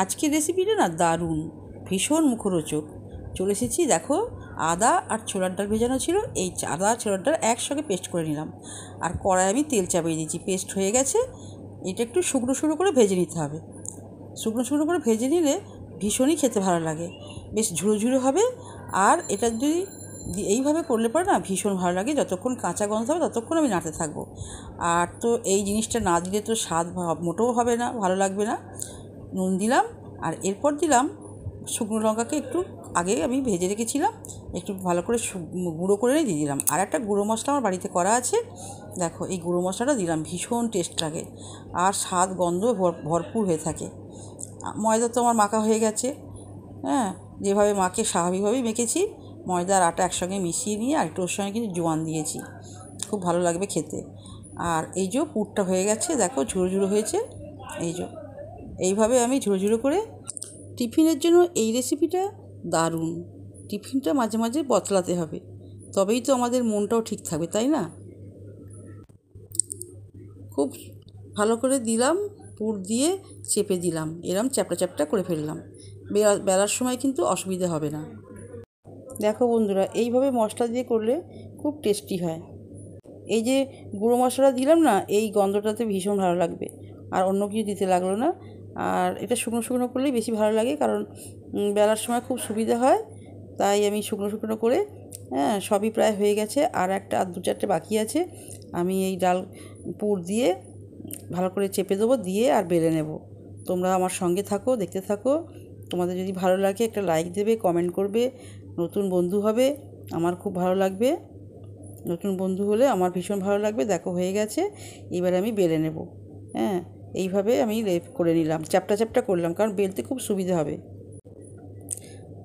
আজকের রেসিপিটা না দারুণ, ভীষণ মুখরোচক। চলে এসেছি, দেখো আদা আর ছোলার ডাল ভেজানো ছিল, এই আদা আর ছোলার ডাল একসঙ্গে পেস্ট করে নিলাম। আর কড়াই আমি তেল চাপিয়ে দিয়েছি, পেস্ট হয়ে গেছে। এটা একটু শুকনো শুকনো করে ভেজে নিতে হবে। শুকনো শুকনো করে ভেজে নিলে ভীষণই খেতে ভালো লাগে, বেশ ঝুড়ো ঝুড়ো হবে। আর এটা যদি এইভাবে করলে পরে না ভীষণ ভালো লাগে, যতক্ষণ কাঁচা গন্ধ হবে ততক্ষণ আমি নাড়তে থাকবো। আর তো এই জিনিসটা না দিলে তো স্বাদ মোটেও হবে না, ভালো লাগবে না। নুন দিলাম, আর এরপর দিলাম শুকনো লঙ্কাকে একটু আগে আমি ভেজে রেখেছিলাম, একটু ভালো করে গুঁড়ো করে দিয়ে দিলাম। আর একটা গুঁড়ো মশলা আমার বাড়িতে করা আছে, দেখো এই গুঁড়ো মশলাটা দিলাম, ভীষণ টেস্ট লাগে আর স্বাদ গন্ধ ভরপুর হয়ে থাকে। ময়দা তো আমার মাখা হয়ে গেছে, হ্যাঁ, যেভাবে মাকে স্বাভাবিকভাবেই মেখেছি। ময়দা আর আটা একসঙ্গে মিশিয়ে নিয়ে আর একটু ওর সঙ্গে কিন্তু জোয়ান দিয়েছি, খুব ভালো লাগবে খেতে। আর এই যে পুরটা হয়ে গেছে, দেখো ঝুড়ো ঝুড়ো হয়েছে। এই যে এইভাবে আমি ঝুড়ো ঝুড়ো করে টিফিনের জন্য এই রেসিপিটা দারুণ। টিফিনটা মাঝে মাঝে বদলাতে হবে, তবেই তো আমাদের মনটাও ঠিক থাকবে, তাই না? খুব ভালো করে দিলাম, পুর দিয়ে চেপে দিলাম, এরম চ্যাপটা চ্যাপটা করে ফেললাম। বেলার সময় কিন্তু অসুবিধা হবে না। দেখো বন্ধুরা, এইভাবে মশলা দিয়ে করলে খুব টেস্টি হয়। এই যে গুঁড়ো মশলা দিলাম না, এই গন্ধটাতে ভীষণ ভালো লাগবে, আর অন্য কিছু দিতে লাগলো না। আর এটা শুকনো শুকনো করলেই বেশি ভালো লাগে, কারণ বেলার সময় খুব সুবিধা হয়। তাই আমি শুকনো শুকনো করে, হ্যাঁ, সবই প্রায় হয়ে গেছে, আর দু চারটে বাকি আছে। আমি এই ডাল পুর দিয়ে ভালো করে চেপে দেবো, দিয়ে আর বেলে নেব। তোমরা আমার সঙ্গে থাকো, দেখতে থাকো। তোমাদের যদি ভালো লাগে একটা লাইক দেবে, কমেন্ট করবে। নতুন বন্ধু হবে, আমার খুব ভালো লাগবে। নতুন বন্ধু হলে আমার ভীষণ ভালো লাগবে। দেখো হয়ে গেছে, এবার আমি বেলে নেব। হ্যাঁ, এইভাবে আমি করে নিলাম, চ্যাপটা চ্যাপটা করলাম, কারণ বেলতে খুব সুবিধা হবে।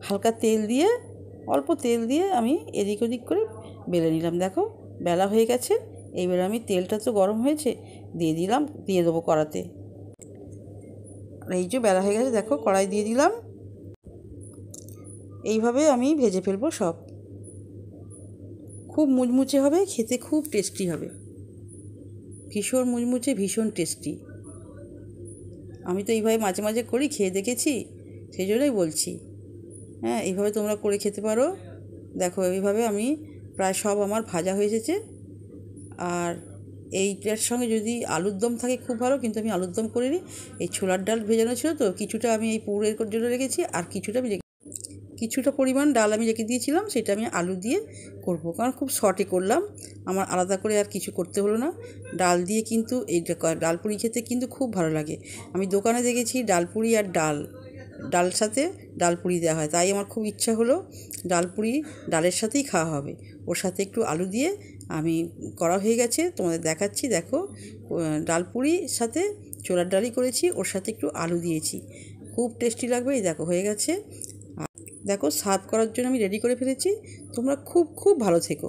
হালকা তেল দিয়ে, অল্প তেল দিয়ে আমি এদিক ওদিক করে বেলে নিলাম। দেখো বেলা হয়ে গেছে, এইবার আমি তেলটা তো গরম হয়েছে, দিয়ে দেবো কড়াতে। আর এই যে বেলা হয়ে গেছে, দেখো কড়াই দিয়ে দিলাম। এইভাবে আমি ভেজে ফেলবো সব। খুব মুচমুচে হবে, খেতে খুব টেস্টি হবে, ভীষণ মুচমুচে, ভীষণ টেস্টি। আমি তো এইভাবে মাঝে মাঝে করি, খেয়ে দেখেছি, সেই জন্যই বলছি। হ্যাঁ, এইভাবে তোমরা করে খেতে পারো। দেখো এইভাবে আমি প্রায় সব আমার ভাজা হয়ে এসেছে। আর এইটার সঙ্গে যদি আলুর দম থাকে খুব ভালো, কিন্তু আমি আলুর দম করিনি। এই ছোলার ডাল ভেজানো ছিল তো, কিছুটা আমি এই পুরের জন্য রেখেছি, আর কিছুটা পরিমাণ ডাল আমি রেখে দিয়েছিলাম, সেটা আমি আলু দিয়ে করব, কারণ খুব শর্টে করলাম। আমার আলাদা করে আর কিছু করতে হলো না। ডাল দিয়ে কিন্তু এই ডালপুরি খেতে কিন্তু খুব ভালো লাগে। আমি দোকানে দেখেছি ডালপুরি আর ডাল সাথে ডালপুরি দেওয়া হয়, তাই আমার খুব ইচ্ছা হলো ডালপুরি ডালের সাথেই খাওয়া হবে, ওর সাথে একটু আলু দিয়ে আমি করা হয়ে গেছে, তোমাদের দেখাচ্ছি। দেখো ডালপুরির সাথে ছোলার ডালই করেছি, ওর সাথে একটু আলু দিয়েছি, খুব টেস্টি লাগবে। এই দেখো হয়ে গেছে। দেখো সার্ভ করার জন্য আমি রেডি করে ফেলেছি। তোমরা খুব খুব ভালো থেকো।